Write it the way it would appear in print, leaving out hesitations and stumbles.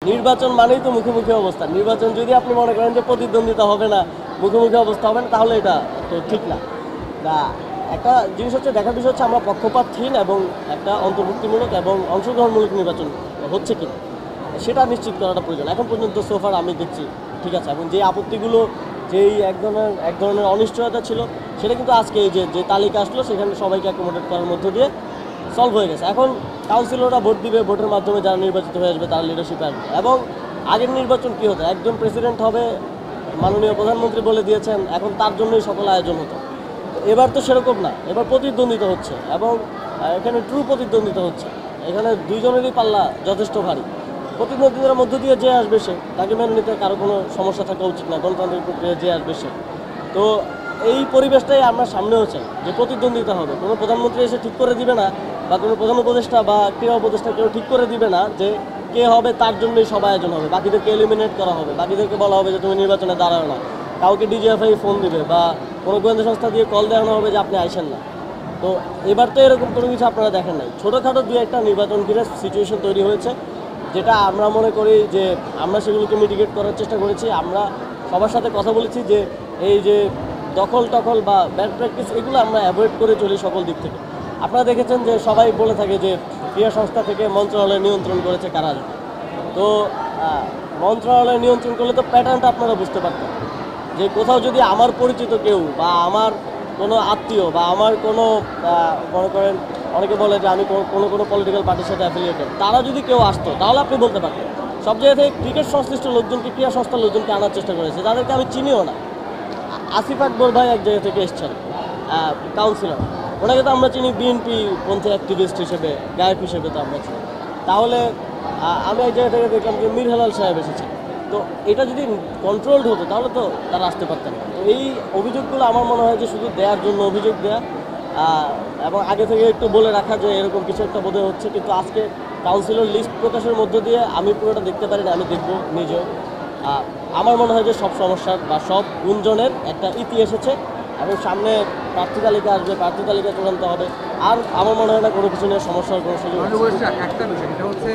নির্বাচন মানেই তো মুখোমুখি অবস্থা। নির্বাচন যদি আপনি মনে করেন যে প্রতিদ্বন্দ্বিতা হবে না, মুখোমুখি অবস্থা হবে না, তাহলে এটা তো ঠিক না। না, একটা জিনিস হচ্ছে, দেখার বিষয় হচ্ছে আমরা পক্ষপাতহীন এবং একটা অন্তর্ভুক্তিমূলক এবং অংশগ্রহণমূলক নির্বাচন হচ্ছে কিনা সেটা নিশ্চিত করাটা প্রয়োজন। এখন পর্যন্ত সোফার আমি দেখছি ঠিক আছে, এবং যে আপত্তিগুলো, যেই এক ধরনের অনিশ্চয়তা ছিল, সেটা কিন্তু আজকে এই যে তালিকা আসলো সেখানে সবাইকে অ্যাকোমোডেট করার মধ্য দিয়ে সলভ হয়ে গেছে। এখন কাউন্সিলররা ভোট দিবে, ভোটের মাধ্যমে যারা নির্বাচিত হয়ে আসবে তারা লিডারশিপে আসবে। এবং আগের নির্বাচন কী হতো, একজন প্রেসিডেন্ট হবে, মাননীয় প্রধানমন্ত্রী বলে দিয়েছেন, এখন তার জন্যই সকল আয়োজন হতো। এবার তো সেরকম না, এবার প্রতিদ্বন্দ্বিতা হচ্ছে এবং এখানে ট্রু প্রতিদ্বন্দ্বিতা হচ্ছে। এখানে দুইজনেরই পাল্লা যথেষ্ট ভারী। প্রতিদ্বন্দ্বিতার মধ্য দিয়ে যে আসবে সে, তাকে মেনে নিতে কারো কোনো সমস্যা থাকা উচিত না। গণতান্ত্রিক প্রক্রিয়া যে আসবে সে, তো এই পরিবেশটাই আমরা সামনেও চাই যে প্রতিদ্বন্দ্বিতা হবে। কোনো প্রধানমন্ত্রী এসে ঠিক করে দিবে না, বা কোনো প্রধান উপদেষ্টা বা ক্রীড়া উপদেষ্টা কেউ ঠিক করে দিবে না যে কে হবে, তার জন্যই সবাই আয়োজন হবে, বাকিদেরকে এলিমিনেট করা হবে, বাকিদেরকে বলা হবে যে তুমি নির্বাচনে দাঁড়াও না, কাউকে ডিজিএফআই ফোন দিবে বা কোনো গোয়েন্দা সংস্থা দিয়ে কল দেওয়ানো হবে যে আপনি আইসেন না। তো এবার তো এরকম কোনো কিছু আপনারা দেখেন নাই। ছোটোখাটো দু একটা নির্বাচন ঘিরে সিচুয়েশন তৈরি হয়েছে, যেটা আমরা মনে করি যে আমরা সেগুলোকে মিটিগেট করার চেষ্টা করেছি। আমরা সবার সাথে কথা বলেছি যে এই যে দখল টখল বা ব্যাড প্র্যাকটিস, এগুলো আমরা অ্যাভয়েড করে চলি সকল দিক থেকে। আপনারা দেখেছেন যে সবাই বলে থাকে যে ক্রীড়া সংস্থা থেকে মন্ত্রণালয় নিয়ন্ত্রণ করেছে কারা। তো মন্ত্রণালয় নিয়ন্ত্রণ করলে তো প্যাটার্নটা আপনারা বুঝতে পারতেন যে কোথাও যদি আমার পরিচিত কেউ বা আমার কোনো আত্মীয় বা আমার কোনো মনে করেন, অনেকে বলে যে আমি কোনো পলিটিক্যাল পার্টির সাথে অ্যাফিলিয়েটেড, তারা যদি কেউ আসতো তাহলে আপনি বলতে পারতেন। সব জায়গা থেকে ক্রিকেট সংশ্লিষ্ট লোকজনকে, ক্রীড়া সংস্থার লোকজনকে আনার চেষ্টা করেছে, যাদেরকে আমি চিনিও না। আসিফ আকবর ভাই এক জায়গা থেকে এসছেন, কাউন্সিলর, ওনাকে তো আমরা চিনি বিএনপি পন্থী অ্যাক্টিভিস্ট হিসেবে, গায়ক হিসেবে তো আমরা চিনি। তাহলে আমি এক জায়গা থেকে দেখলাম যে মীর হেলাল সাহেব এসেছেন। তো এটা যদি কন্ট্রোলড হতো তাহলে তো তারা আসতে পারতেন না। তো এই অভিযোগগুলো আমার মনে হয় যে শুধু দেওয়ার জন্য অভিযোগ দেয়া, এবং আগে থেকে একটু বলে রাখা যে এরকম কিছু একটা বোধহয় হচ্ছে। কিন্তু আজকে কাউন্সিলর লিস্ট প্রকাশের মধ্য দিয়ে আমি পুরোটা দেখতে পারি না, আমি দেখব নিজেও। আমার মনে হয় যে সব সমস্যার বা সব গুঞ্জনের একটা ইতি এসেছে, এবং সামনে প্রার্থী তালিকা আসবে, প্রার্থী তালিকা চূড়ান্ত হবে। আর আমার মনে হয় না কোনো কিছু নিয়ে সমস্যার কোনো সুযোগ। একটা বিষয়, এটা হচ্ছে